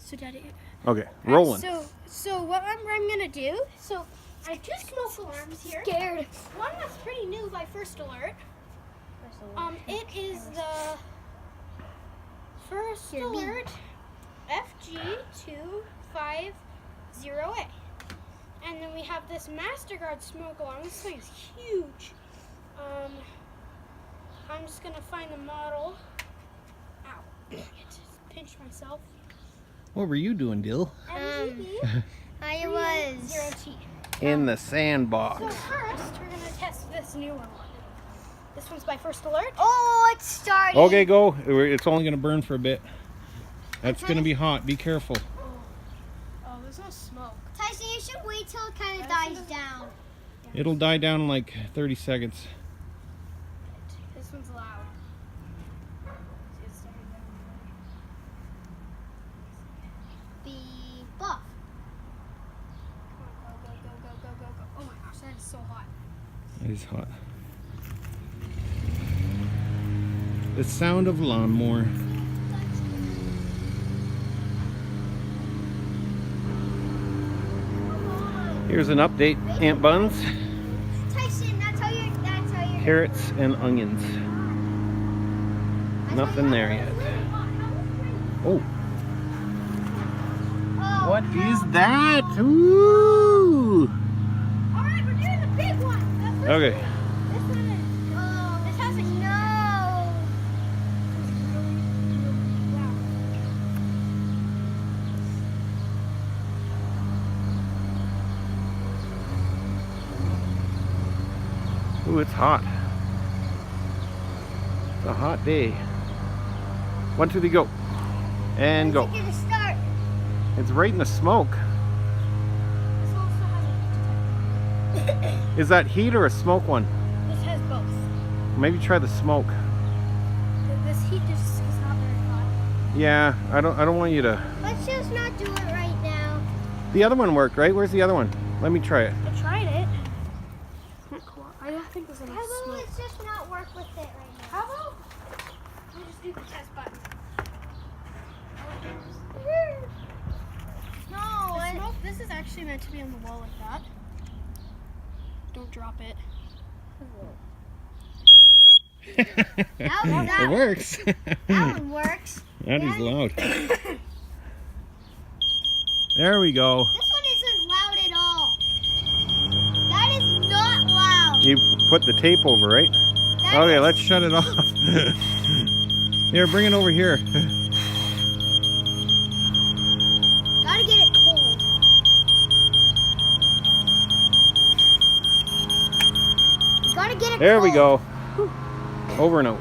So Daddy. Okay, rolling. So what I'm gonna do? So I have two smoke alarms here. Scared. One that's pretty new by First Alert. It is the First Alert FG250A. And then we have this MasterGuard smoke alarm. This thing is huge. I'm just gonna find the model. Ow! I just pinched myself. What were you doing, Dill? I was 0T. In the sandbox. So first, we're gonna test this newer one. This one's by First Alert. Oh, it's starting. Okay, go. It's only gonna burn for a bit. That's gonna be hot. Be careful. Oh, there's no smoke. Tyson, you should wait till it kind of dies down. It'll die down in like 30 seconds. This one's loud. It's starting down. Be buff. Come on, go. Oh my gosh, that is so hot. It is hot. The sound of lawnmower. Here's an update. Ant buns, Tyson, that's how you're. carrots, and onions. Nothing there yet. Oh, Oh, what is that? Ooh. All right, we're doing the big one. The first Okay. one. This one is. Oh, This has a no. Ooh, it's hot. It's a hot day. 1, 2, 3, go. And go. When's it gonna start? It's right in the smoke. This also has a detector. Is that heat or a smoke one? This has both. Maybe try the smoke. This heat just is not very hot. Yeah, I don't want you to. Let's just not do it right now. The other one worked, right? Where's the other one? Let me try it. I tried it. I don't think there's enough How about smoke. let's just not work with it right now? How about we just do the test button? No, The smoke, this is actually meant to be on the wall like that. Don't drop it. that, It works. that one works. That is loud. There we go. This one isn't loud at all. That is not loud. You put the tape over, right? That Okay, is- let's shut it off. Here, bring it over here. Gotta get it cold. You gotta get it There we cold. go. Over and out.